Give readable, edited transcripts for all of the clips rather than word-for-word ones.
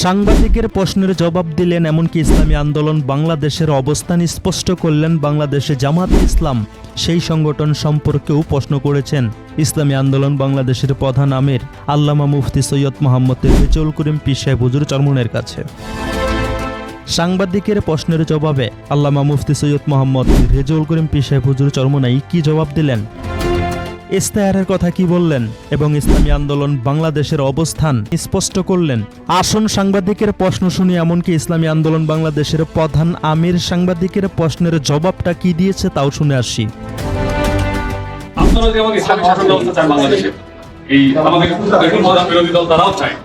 সাংবাদিকের প্রশ্নের জবাব দিলেন, এমনকি ইসলামী আন্দোলন বাংলাদেশের অবস্থান স্পষ্ট করলেন। বাংলাদেশে জামাতে ইসলাম সেই সংগঠন সম্পর্কেও প্রশ্ন করেছেন ইসলামী আন্দোলন বাংলাদেশের প্রধান আমির আল্লামা মুফতি সৈয়দ মোহাম্মদ রেজাউল করিম পীর সাহেব হুজুর চরমনের কাছে। সাংবাদিকের প্রশ্নের জবাবে আল্লামা মুফতি সৈয়দ মোহাম্মদ রেজাউল করিম পীর সাহেব হুজুর চরমনাই কি জবাব দিলেন, ইস্তেহারের কথা কি বললেন এবং ইসলামী আন্দোলন বাংলাদেশের অবস্থান স্পষ্ট করলেন। আসন সাংবাদিকের প্রশ্ন শুনি, এমনকি ইসলামী আন্দোলন বাংলাদেশের প্রধান আমির সাংবাদিকের প্রশ্নের জবাবটা কি দিয়েছে তাও শুনে আসি। আপনারা যেমন ইসলামী শাসন ব্যবস্থা চান বাংলাদেশে, এই আমাদের প্রধান বিরোধী দল তারাও চায়,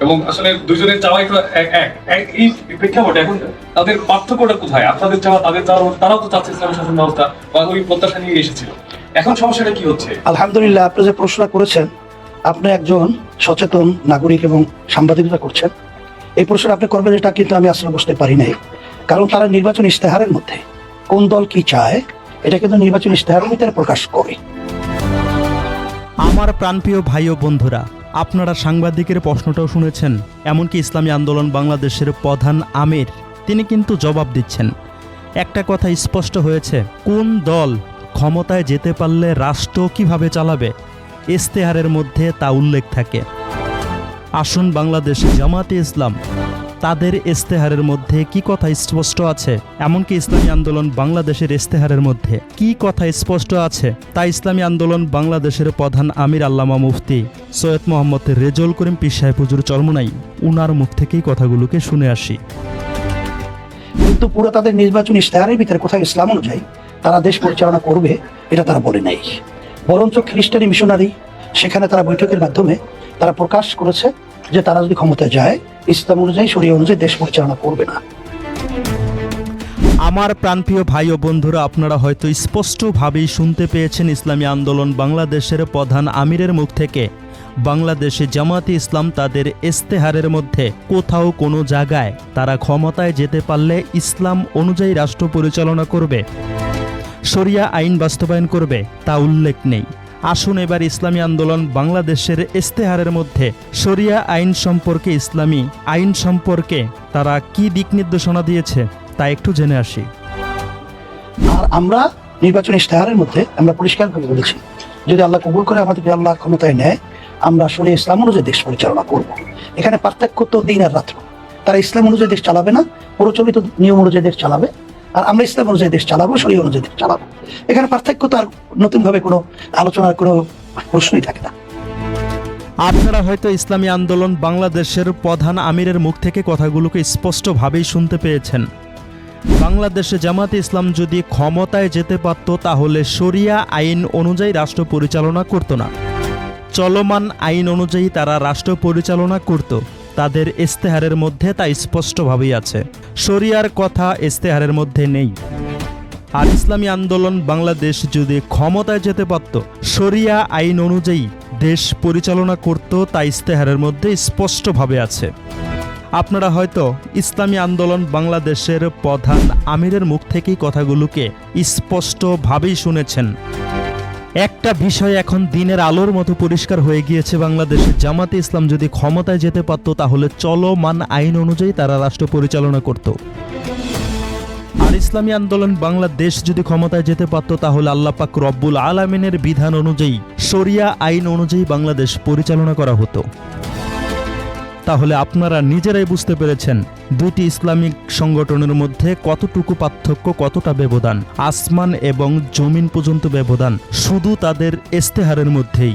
এবং আসলে দুজনের চাওয়া একটু এক এই প্রেক্ষাপটে এখন তাদের পার্থক্যটা কোথায়? আপনাদের চাওয়া তাদের চাওয়া, তারাও তো চাচ্ছে ইসলামী শাসন ব্যবস্থা বা ওই প্রত্যাশা নিয়ে এসেছিল, এখন সমস্যাটা কি হচ্ছে? আলহামদুলিল্লাহ, আপনি যে প্রশ্ন করেছেন, আপনি একজন সচেতন নাগরিক এবং সাংবাদিকতা করছেন, এই প্রশ্ন আপনি করবেন এটা কিন্তু আমি আসলে বুঝতে পারি নাই। কারণ তারা নির্বাচন ইশতেহারের মধ্যে কোন দল কি চায় এটা কিন্তু নির্বাচন ইশতেহারের ভিতরে প্রকাশ করে। আমার প্রাণপ্রিয় ভাই ও বন্ধুরা, আপনারা সাংবাদিকের প্রশ্নটাও শুনেছেন, এমনকি ইসলামী আন্দোলন বাংলাদেশের প্রধান আমির তিনি কিন্তু জবাব দিচ্ছেন। একটা কথা স্পষ্ট হয়েছে, কোন দল ক্ষমতায় যেতে পারলে রাষ্ট্র কিভাবে চালাবে ইশতেহারের মধ্যে তা উল্লেখ থাকে। আসুন বাংলাদেশে জামাতে ইসলাম তাদের ইশতেহারের মধ্যে কি কথা স্পষ্ট আছে, এমনকি ইসলামী আন্দোলন বাংলাদেশের ইশতেহারের মধ্যে কি কথা স্পষ্ট আছে তা ইসলামী আন্দোলন বাংলাদেশের প্রধান আমির আল্লামা মুফতি সৈয়দ মোহাম্মদ রেজাউল করিম পীর সাহেব হুজুর চরমনাই উনার মুখ থেকেই কথাগুলোকে শুনে আসি। কিন্তু পুরো তাদের নির্বাচন ইশতেহারের ভিতরে কোথায় ইসলাম অনুযায়ী তারা দেশ পরিচালনা করবে এটা তারা বলে নাই। বরঞ্চ খ্রিস্টানি মিশনারি সেখানে তারা বৈঠকের মাধ্যমে তারা প্রকাশ করেছে যে তারা যদি ক্ষমতায় যায় ইসলাম অনুযায়ী শরিয়া অনুযায়ী দেশ পরিচালনা করবে না। আমার প্রাণপ্রিয় ভাই ও বন্ধুরা, আপনারা হয়তো স্পষ্টভাবেই শুনতে পেয়েছেন ইসলামী আন্দোলন বাংলাদেশের প্রধান আমিরের মুখ থেকে বাংলাদেশে জামাতে ইসলাম তাদের ইশতেহারের মধ্যে কোথাও কোনো জায়গায় তারা ক্ষমতায় যেতে পারলে ইসলাম অনুযায়ী রাষ্ট্র পরিচালনা করবে, শরিয়া আইন বাস্তবায়ন করবে তা উল্লেখ নেই। আসুন এবার ইসলামী আন্দোলন বাংলাদেশের ইশতেহারের মধ্যে শরিয়া আইন সম্পর্কে, ইসলামী আইন সম্পর্কে তারা কি দিক নির্দেশনা দিয়েছে তা একটু জেনে আসি। আর আমরা নির্বাচন ইশতেহারের মধ্যে আমরা পরিষ্কারভাবে বলেছি, যদি আল্লাহ কবুল করে আমাদেরকে আল্লাহ ক্ষমতায় নেয় আমরা শরিয়া ইসলাম অনুযায়ী দেশ পরিচালনা করব। এখানে পার্থক্য তো দিন আর রাত্র। তারা ইসলাম অনুযায়ী দেশ চালাবে না, প্রচলিত নিয়ম অনুযায়ী দেশ চালাবে, আর আমরা ইসলাম অনুযায়ী দেশ চালাবো, শরিয়া অনুযায়ী দেশ চালাবো। এখানে পার্থক্য তো আর নতুনভাবে কোনো আলোচনার কোনো প্রশ্নই থাকে না। আপনারা হয়তো ইসলামী আন্দোলন বাংলাদেশের প্রধান আমিরের মুখ থেকে কথাগুলোকে স্পষ্টভাবেই শুনতে পেয়েছেন। বাংলাদেশে জামাতে ইসলাম যদি ক্ষমতায় যেতে পারত তাহলে শরিয়া আইন অনুযায়ী রাষ্ট্র পরিচালনা করত না, চলমান আইন অনুযায়ী তারা রাষ্ট্র পরিচালনা করত। তাদের ইশতেহারের মধ্যে তা স্পষ্টভাবেই আছে, শরিয়ার কথা ইশতেহারের মধ্যে নেই। আর ইসলামী আন্দোলন বাংলাদেশ যদি ক্ষমতায় যেতে পারত, শরিয়া আইন অনুযায়ী দেশ পরিচালনা করত, তা ইশতেহারের মধ্যে স্পষ্টভাবে আছে। আপনারা হয়তো ইসলামী আন্দোলন বাংলাদেশের প্রধান আমিরের মুখ থেকেই কথাগুলোকে স্পষ্টভাবেই শুনেছেন। একটা বিষয় এখন দিনের আলোর মতো পরিষ্কার হয়ে গিয়েছে, বাংলাদেশে জামাতে ইসলাম যদি ক্ষমতায় যেতে পারত তাহলে চলমান আইন অনুযায়ী তারা রাষ্ট্র পরিচালনা করত। আর ইসলামী আন্দোলন বাংলাদেশ যদি ক্ষমতায় যেতে পারত তাহলে আল্লাহ পাক রব্বুল আলামিনের বিধান অনুযায়ী শরিয়া আইন অনুযায়ী বাংলাদেশ পরিচালনা করা হতো। তাহলে আপনারা নিজেরাই বুঝতে পেরেছেন দুইটি ইসলামিক সংগঠনের মধ্যে কতটুকু পার্থক্য, কতটা ব্যবধান, আসমান এবং জমিন পর্যন্ত ব্যবধান শুধু তাদের ইশতেহারের মধ্যেই।